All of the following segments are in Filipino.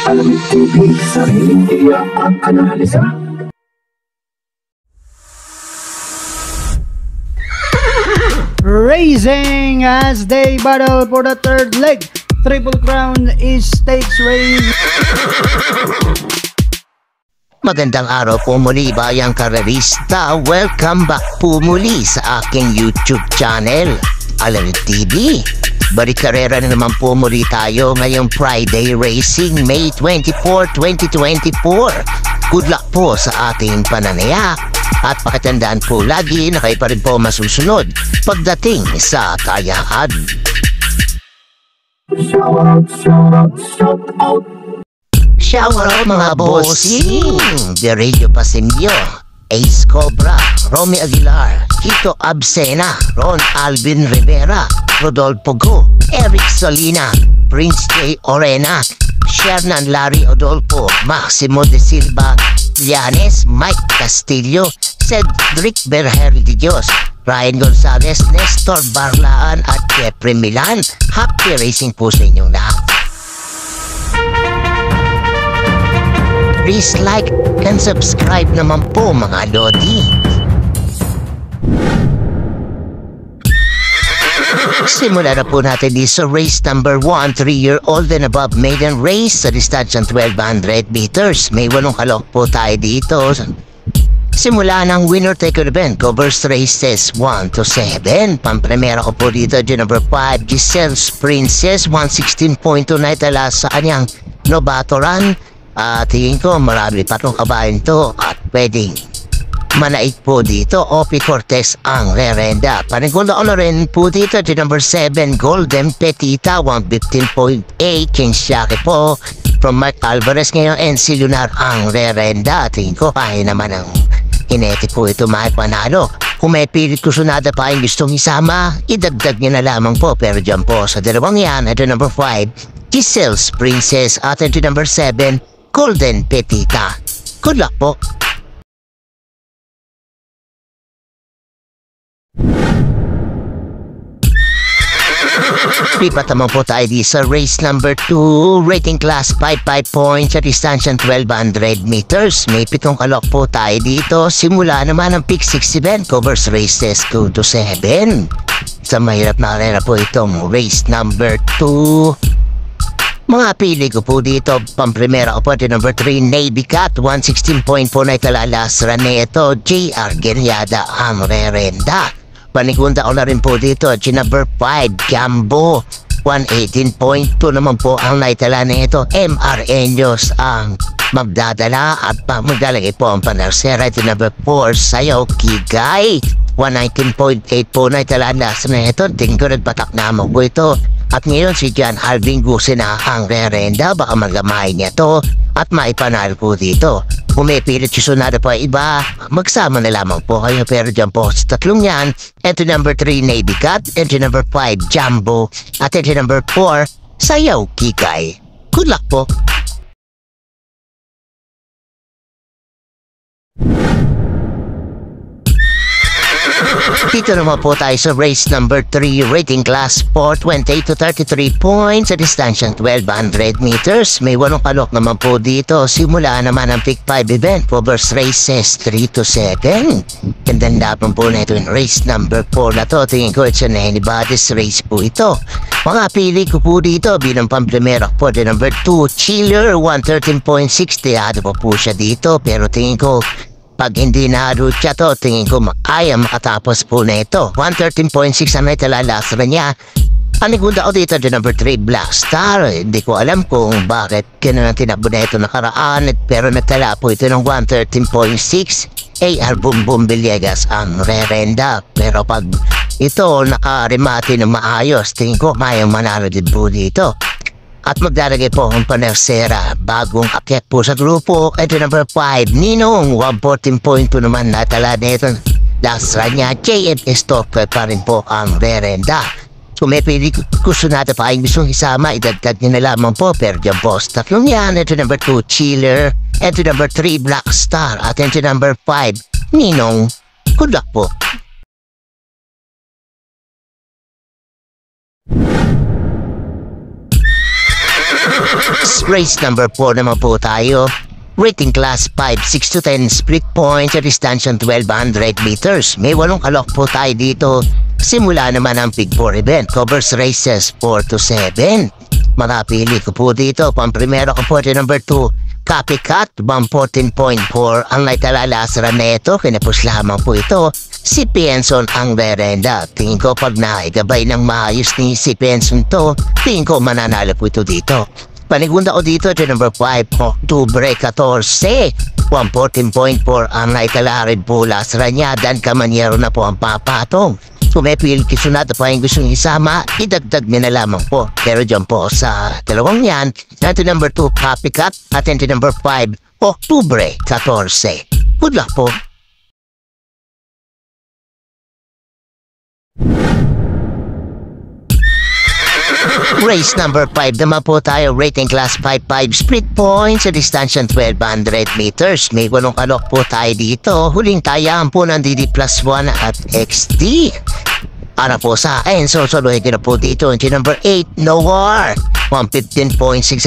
Alamig TV, sariling tiyak at analisa. Racing as they battle for the third leg. Triple Crown is stakes race. Magandang araw po muli bayang karerista. Welcome back po muli sa aking YouTube channel, Alamig TV. Balik karera na naman po muli tayo ngayong Friday Racing, May 24, 2024. Good luck po sa ating pananaya. At pakatandaan po lagi na kayo pa rin po masusunod pagdating sa tayahan. Shout out mga bossing! Diretso pa sa inyo. Ace Cobra, Romy Aguilar, Kito Absena, Ron Alvin Rivera, Rodolfo Go, Eric Solina, Prince J. Orena, Shernan Larry Odolfo, Maximo de Silva, Llanes, Mike Castillo, Cedric Berher de Dios, Ryan Gonzalez, Nestor Barlaan at Jeffrey Milan. Happy racing po sa inyong lahat. Please like and subscribe naman po mga lodi. Simula na po natin di sa race number 1, 3-year-old and above maiden race sa distansyang 1200 meters. May 8 kalok po tayo dito. Simula ng winner-taker event, covers races 1 to 7. Pampremera ko po dito, number 5, Giselle's Princess, 116.2 na itala sa kanyang Novato Run. Tingin ko marami pa itong kabayan to at pwedeng manaig po dito. Opie Cortez ang rerenda. Panigula ko na rin po dito number 7, Golden Petita, 115.8. Kinsyaki po from Mark Alvarez ngayon. NC Lunar ang rerenda. Tingin ko kaya naman ang hinete po ito maipanalo. Kung may pilit kusunada pa yung gustong isama, idagdag niya na lamang po. Pero dyan po sa dalawang yan, ito number 5, Giselle's Princess, at ito number 7, Golden Petita. Good luck po. Lipat naman po tayo di sa race number 2, rating class 55 points sa distansyang 1200 meters. May 7 kalok po tayo dito. Simula naman ang pick 6 event, covers races 2 to 7. Sa mahirap na arena po itong race number 2. Mga pili ko po dito, pampremera ko po ito number 3, Navy Cat, 116.4 na italalas Raneto, JR Geniada ang rerenda. Panigunda ko na rin po dito, number 5, Gambo, 118.2 naman po ang naitala na ito. MR Enyos ang magdadala at magdalagay po ang panarsera. Ito number 4, Sayaw Kigay, 119.8 po na italalas na ito. Tingin ko nagpatak na mo po ito. At ngayon si John Alvin Gusin na ang rerenda. Baka magamay niya to at maipanal po dito. Kung may pilit susunada pa iba, magsama na lamang po kayo. Pero dyan po sa tatlong yan, ito number 3, Navy Cat, ito number 5, Jumbo, at ito number 4, Sayaw Kikay. Good luck po. Dito naman po tayo sa race number 3, rating class 4, 28 to 33 points sa distansyang 1200 meters. May 8 kalok naman po dito. Simula naman ang pick 5 event, covers races 3 to 7. And then dapat po na ito in race number 4 na to. Tingin ko it's an anybody's race po ito. Mga pili ko po dito bilang pampremera po the number 2, Chiller, 113.6. Tiyado po siya dito pero tingin ko pag hindi na-root siya to, tingin ko kaya makatapos po na ito. 113.6 ang naitalalas rin niya. Panigunda ko dito the number 3, Black Star. Hindi ko alam kung bakit kailan tinabo na ito nakaraan. Pero nagtala po ito ng 113.6. AR Boom Boom Villegas ang rerenda. Pero pag ito nakarimati ng maayos, tingin ko mayang manalo din po dito. At magdaragay po ang panersera. Bagong akyat po sa grupo. Ito number 5, Ninong, 114.2 naman natala nito. Last run niya, JMS Talker pa rin po ang rerenda. So may pili gusto natin pa yung gustong isama, idagdag niya na lamang po. Pero dyan po, tatlong yan. Ito number 2, Chiller. Ito number 3, Black Star. At ito number 5, Ninong. Good luck po. Race number 4 naman po tayo. Rating class 5, 6 to 10 split points at distansya 1200 meters. May 8 kalok po tayo dito. Simula naman ang Big 4 event. Covers races 4 to 7. Mga pili ko po dito. Pamprimero ko po number 2. Copycat, 114.4. Ang naitalalasara na ito, kinapos lamang po ito. Si Pienson ang verenda. Tingin ko pag naigabay ng maayos ni si Pienson to, tingin ko mananalo po ito dito. Panigunda ko dito ito number 5, Octubre 14. 114.4 ang naitalarid po lasara niya. Dan Camaniero na po ang papatong. Kung may pilit kisunat pa yung gustong isama, idagdag niya na lamang po. Pero dyan po sa dalawang yan, ito number 2, Copycat, at ito number 5, Octubre 14. Good luck po. Race number 5 naman po tayo, rating class 5-5 split points sa distansya 1200 meters. May 8 kalok po tayo dito. Huling tayaan po ng DD plus 1 at XD. Para po sa akin, sosolohin ko na po dito yung number 8, No War. 115.6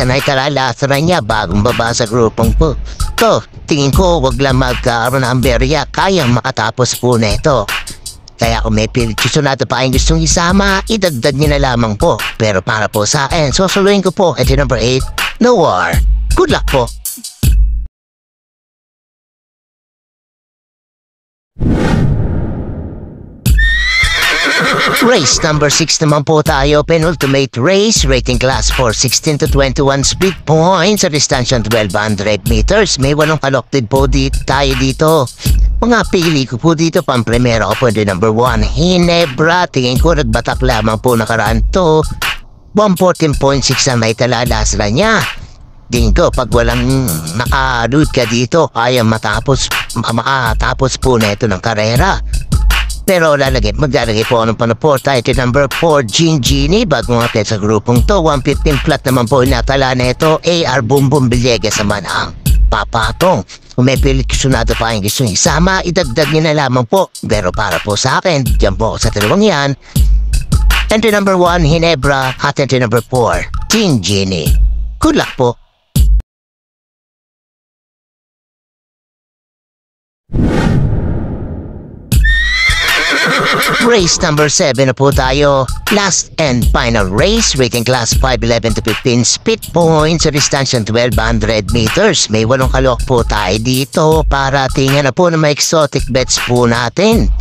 ang naitalalasara niya bagong baba sa grupong po. So, tingin ko wag lang magkaroon ng berya, kayang makatapos po na ito. Kaya kung may pilit-susunado pa kayong gustong isama, idagdag niyo na lamang po. Pero para po sa akin, sosolohin ko po ito number 8, No War. Good luck po. Race number 6 naman po tayo, penultimate race, rating class 4, 16 to 21 split points sa distansya 1200 meters. May 8 kalok din po tayo dito. Mga pili ko po dito, pang-primero ko po din number 1, Ginebra. Tingin ko nagbatak lamang po nakaraan to. 114.6 ang naitalalasara niya. Tingin ko pag walang naka-load ka dito, kaya matapos po na ito ng karera. Pero maglalagay po ng panuporta. Ito number 4, Genie. Bagong atlet sa grupong to. 115 flat naman po natala na ito. AR Bumbum Villegas naman ang papatong. Kung may pilit kisunado pa yung gustong isama, idagdag niyo na lamang po. Pero para po sa akin, dyan po sa dalawang yan. Entry number 1, Ginebra. At entry number 4, Team Genie. Good luck po. Race number 7 na po tayo. Last and final race, rating class 5, 11 to 15 split points sa distansya 1200 meters. May 8 kalok po tayo dito para tingnan na po na may exotic bets po natin.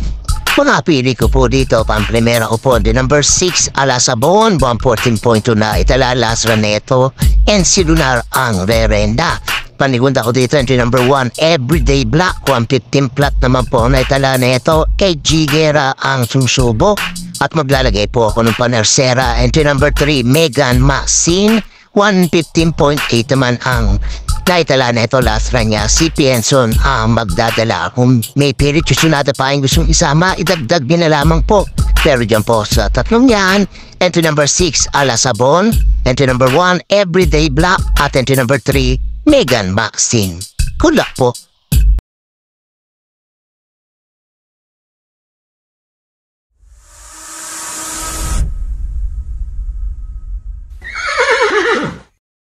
Mga pili ko po dito, pang-primera ko po di number 6, Alasabon, 114.2 na italalasra neto, and si Lunar ang rerenda. Panigunda ko dito, entry number 1, Everyday Black, 115 flat naman po na itala na ito, kay Gigera ang susubo. At maglalagay po ako ng panersera, entry number 3, Megan Maxine, 115.8 naman ang naitala na ito, last run niya. Si Pienson ang magdadala. Kung may pilit susunada pa yung gustong isama, idagdag din na lamang po. Pero dyan po sa tatlong yan, entry number 6, Alasabon, entry number 1, Everyday Black, at entry number 3, Megan Maxine. Good luck po.